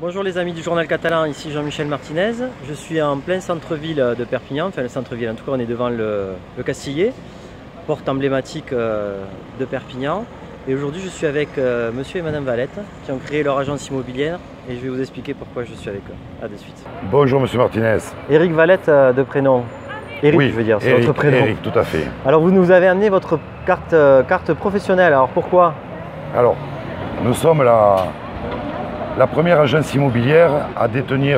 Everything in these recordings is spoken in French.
Bonjour les amis du Journal Catalan, ici Jean-Michel Martinez. Je suis en plein centre-ville de Perpignan, enfin le centre-ville, en tout cas on est devant le Castillet, porte emblématique de Perpignan. Et aujourd'hui je suis avec monsieur et madame Valette qui ont créé leur agence immobilière et je vais vous expliquer pourquoi je suis avec eux. A de suite. Bonjour monsieur Martinez. Éric Valette de prénom. Éric, oui, je veux dire, c'est Éric, votre prénom. Éric, tout à fait. Alors vous nous avez amené votre carte professionnelle, alors pourquoi? Alors, nous sommes la première agence immobilière à détenir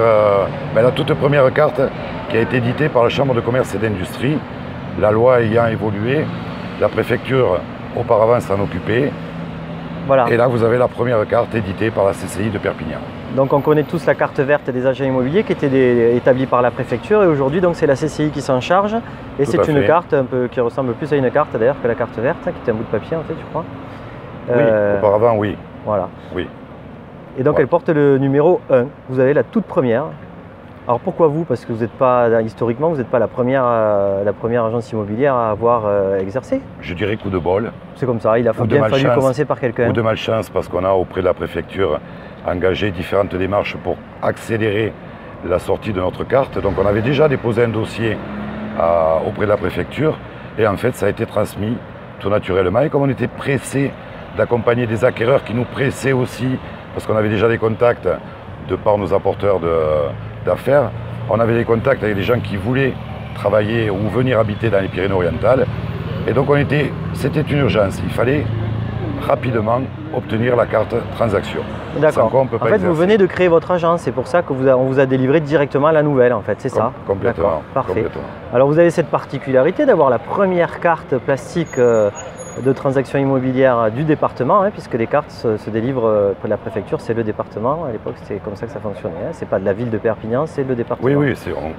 la toute première carte qui a été éditée par la Chambre de commerce et d'industrie. La loi ayant évolué, la préfecture auparavant s'en occupait. Voilà. Et là, vous avez la première carte éditée par la CCI de Perpignan. Donc on connaît tous la carte verte des agents immobiliers qui était établie par la préfecture et aujourd'hui donc c'est la CCI qui s'en charge et c'est une carte un peu qui ressemble plus à une carte d'ailleurs que la carte verte qui était un bout de papier en fait je crois. Oui, auparavant oui. Voilà. Oui. Et donc elle porte le numéro 1. Vous avez la toute première. Alors pourquoi vous? Parce que vous n'êtes pas, historiquement, vous n'êtes pas la première agence immobilière à avoir exercé. Je dirais coup de bol. C'est comme ça, il a bien fallu commencer par quelqu'un. Ou de malchance parce qu'on a auprès de la préfecture engagé différentes démarches pour accélérer la sortie de notre carte. Donc on avait déjà déposé un dossier auprès de la préfecture et en fait ça a été transmis tout naturellement. Et comme on était pressé d'accompagner des acquéreurs qui nous pressaient aussi, parce qu'on avait déjà des contacts de par nos apporteurs d'affaires, on avait des contacts avec des gens qui voulaient travailler ou venir habiter dans les Pyrénées-Orientales. Et donc c'était une urgence, il fallait rapidement obtenir la carte transaction. D'accord. En fait, vous venez de créer votre agence, c'est pour ça qu'on vous a délivré directement la nouvelle, en fait, c'est ça? Complètement. Parfait. Complètement. Alors vous avez cette particularité d'avoir la première carte plastique de transaction immobilière du département, hein, puisque les cartes se délivrent pour la préfecture, c'est le département. À l'époque, c'était comme ça que ça fonctionnait. Hein. C'est pas de la ville de Perpignan, c'est le département. Oui,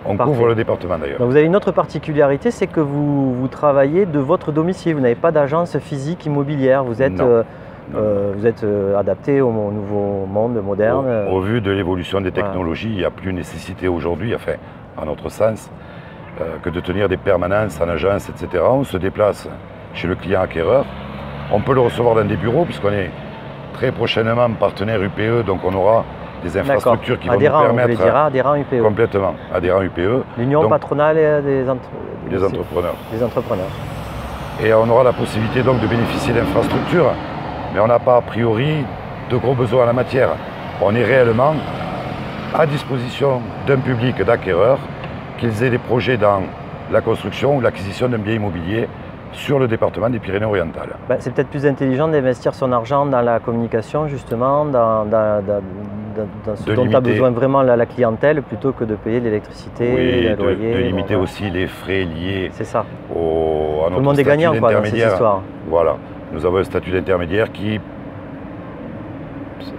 on couvre le département d'ailleurs. Donc vous avez une autre particularité, c'est que vous travaillez de votre domicile. Vous n'avez pas d'agence physique immobilière. Vous êtes adapté au nouveau monde moderne. Au vu de l'évolution des technologies, il n'y a plus nécessité aujourd'hui, enfin, à notre sens, que de tenir des permanences en agence, etc. On se déplace chez le client acquéreur. On peut le recevoir dans des bureaux puisqu'on est très prochainement partenaire UPE, donc on aura des infrastructures qui vont nous permettre... Adhérent UPE. Complètement, adhérent UPE. L'Union patronale des entrepreneurs. Des entrepreneurs. Et on aura la possibilité donc de bénéficier d'infrastructures, mais on n'a pas a priori de gros besoins en la matière. On est réellement à disposition d'un public d'acquéreurs, qu'ils aient des projets dans la construction ou l'acquisition d'un bien immobilier sur le département des Pyrénées-Orientales. C'est peut-être plus intelligent d'investir son argent dans la communication, justement, dans ce dont a besoin vraiment la clientèle, plutôt que de payer l'électricité, le loyer. De limiter aussi les frais liés à notre Tout le monde est gagnant dans cette histoire. Voilà, nous avons un statut d'intermédiaire qui,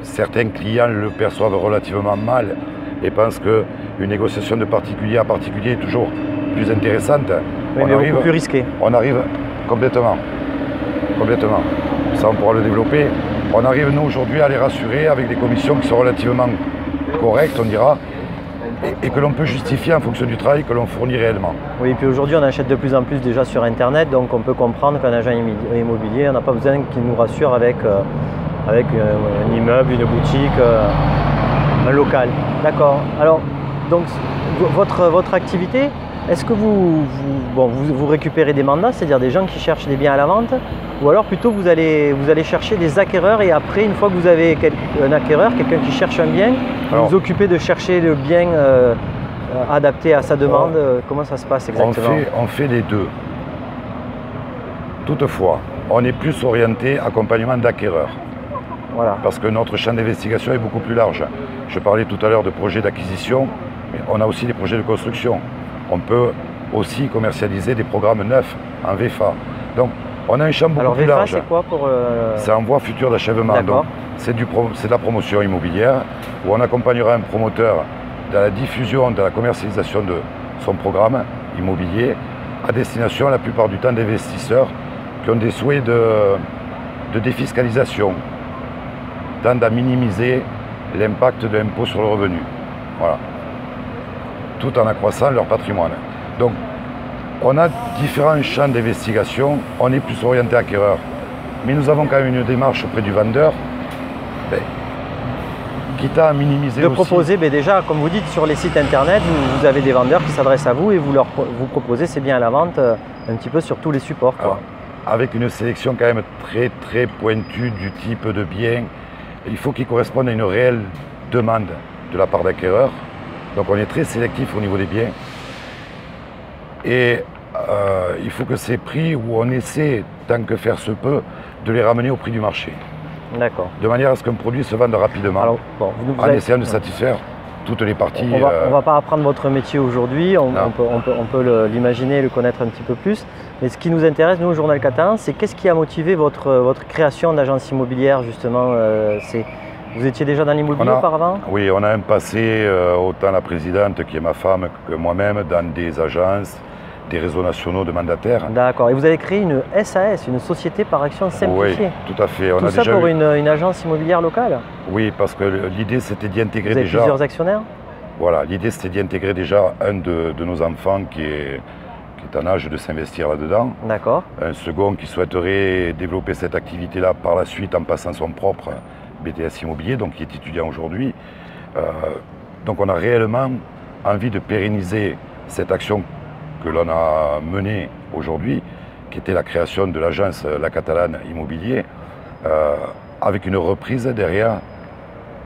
certains clients le perçoivent relativement mal et pensent qu'une négociation de particulier à particulier est toujours plus intéressante. Oui, mais beaucoup plus risqué. On arrive complètement. Ça, on pourra le développer. On arrive, nous, aujourd'hui, à les rassurer avec des commissions qui sont relativement correctes, on dira, et que l'on peut justifier en fonction du travail que l'on fournit réellement. Oui, et puis aujourd'hui, on achète de plus en plus déjà sur Internet, donc on peut comprendre qu'un agent immobilier, on n'a pas besoin qu'il nous rassure avec un immeuble, une boutique, un local. D'accord. Alors, donc, votre activité, est-ce que vous récupérez des mandats, c'est-à-dire des gens qui cherchent des biens à la vente, ou alors plutôt vous allez chercher des acquéreurs et après, une fois que vous avez un acquéreur, quelqu'un qui cherche un bien, vous vous occupez de chercher le bien adapté à sa demande. Comment ça se passe exactement? On fait les deux. Toutefois, on est plus orienté accompagnement d'acquéreurs. Voilà. Parce que notre champ d'investigation est beaucoup plus large. Je parlais tout à l'heure de projets d'acquisition, mais on a aussi des projets de construction. On peut aussi commercialiser des programmes neufs en VFA. Donc, on a un champ beaucoup plus large. C'est quoi pour C'est en voie future d'achèvement. C'est de la promotion immobilière où on accompagnera un promoteur dans la diffusion, dans la commercialisation de son programme immobilier à destination la plupart du temps d'investisseurs qui ont des souhaits de défiscalisation, tendant à minimiser l'impact de l'impôt sur le revenu. Voilà. Tout en accroissant leur patrimoine. Donc, on a différents champs d'investigation, on est plus orienté acquéreur. Mais nous avons quand même une démarche auprès du vendeur quitte à minimiser de aussi. proposer, déjà, comme vous dites, sur les sites internet, vous avez des vendeurs qui s'adressent à vous et vous proposez ces biens à la vente un petit peu sur tous les supports, quoi. Alors, avec une sélection quand même très très pointue du type de bien, il faut qu'ils correspondent à une réelle demande de la part d'acquéreurs. Donc on est très sélectif au niveau des biens. Et il faut que ces prix, où on essaie, tant que faire se peut, de les ramener au prix du marché. D'accord. De manière à ce qu'un produit se vende rapidement, Alors, bon, en essayant de satisfaire toutes les parties. On va pas apprendre votre métier aujourd'hui, on peut l'imaginer et le connaître un petit peu plus. Mais ce qui nous intéresse, nous, au Journal Catalan, c'est qu'est-ce qui a motivé votre création d'agence immobilière, justement. Vous étiez déjà dans l'immobilier auparavant? Oui, on a un passé, autant la présidente qui est ma femme que moi-même, dans des agences, des réseaux nationaux de mandataires. D'accord. Et vous avez créé une SAS, une société par action simplifiée. Oui, tout à fait. Tout ça pour une agence immobilière locale? Oui, parce que l'idée c'était d'y intégrer déjà... Vous avez plusieurs actionnaires? Voilà, l'idée c'était d'y intégrer déjà un de nos enfants qui est en âge de s'investir là-dedans. D'accord. Un second qui souhaiterait développer cette activité-là par la suite en passant son propre BTS immobilier, donc qui est étudiant aujourd'hui. Donc on a réellement envie de pérenniser cette action que l'on a menée aujourd'hui, qui était la création de l'agence La Catalane Immobilier, avec une reprise derrière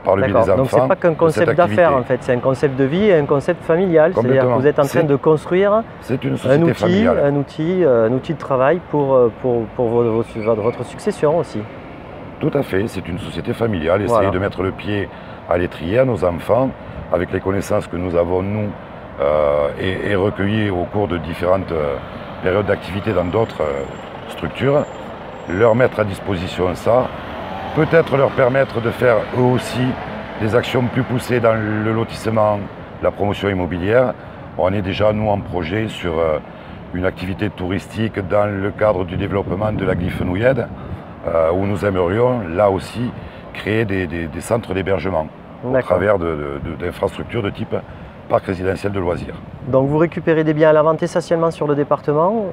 par le biais des enfants. Donc c'est pas qu'un concept d'affaires en fait, c'est un concept de vie et un concept familial. C'est-à-dire que vous êtes en train de construire un outil de travail pour votre succession aussi. Tout à fait, c'est une société familiale, essayer de mettre le pied à l'étrier à nos enfants, avec les connaissances que nous avons, nous, et recueillies au cours de différentes périodes d'activité dans d'autres structures, leur mettre à disposition ça, peut-être leur permettre de faire eux aussi des actions plus poussées dans le lotissement, la promotion immobilière. On est déjà, nous, en projet sur une activité touristique dans le cadre du développement de la Glyphenouillède, où nous aimerions, là aussi, créer des centres d'hébergement au travers d'infrastructures de type parc résidentiel de loisirs. Donc vous récupérez des biens à la vente essentiellement sur le département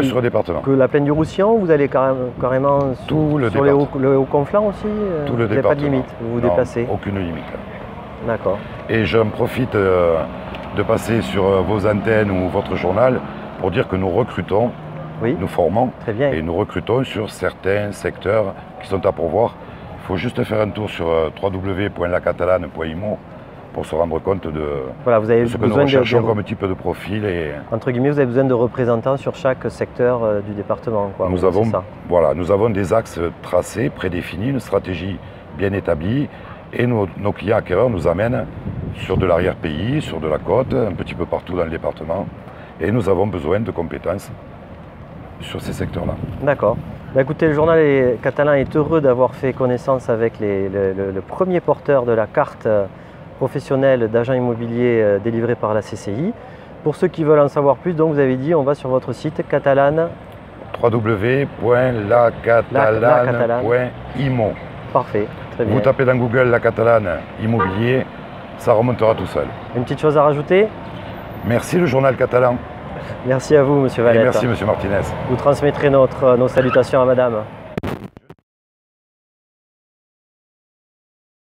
sur le département. Que la plaine du Roussillon, vous allez carrément tout sur le Haut-Conflans aussi? Tout le département. Vous n'avez pas de limite, vous vous déplacez? Aucune limite. D'accord. Et j'en profite de passer sur vos antennes ou votre journal pour dire que nous recrutons, nous formons, très bien. Et nous recrutons sur certains secteurs qui sont à pourvoir. Il faut juste faire un tour sur www.lacatalane.imo pour se rendre compte de ce que nous recherchons comme type de profil. Et entre guillemets, vous avez besoin de représentants sur chaque secteur du département, quoi. Nous avons des axes tracés, prédéfinis, une stratégie bien établie, et nos clients acquéreurs nous amènent sur de l'arrière-pays, sur de la côte, un petit peu partout dans le département, et nous avons besoin de compétences sur ces secteurs-là. D'accord. Écoutez, le journal catalan est heureux d'avoir fait connaissance avec le premier porteur de la carte professionnelle d'agent immobilier délivrée par la CCI. Pour ceux qui veulent en savoir plus, donc vous avez dit, on va sur votre site catalane. www.lacatalane.imo. Parfait, très bien. Vous tapez dans Google La Catalane Immobilier, ça remontera tout seul. Une petite chose à rajouter? Merci le journal catalan. Merci à vous, monsieur Valette. Et merci, monsieur Martinez. Vous transmettrez nos salutations à madame.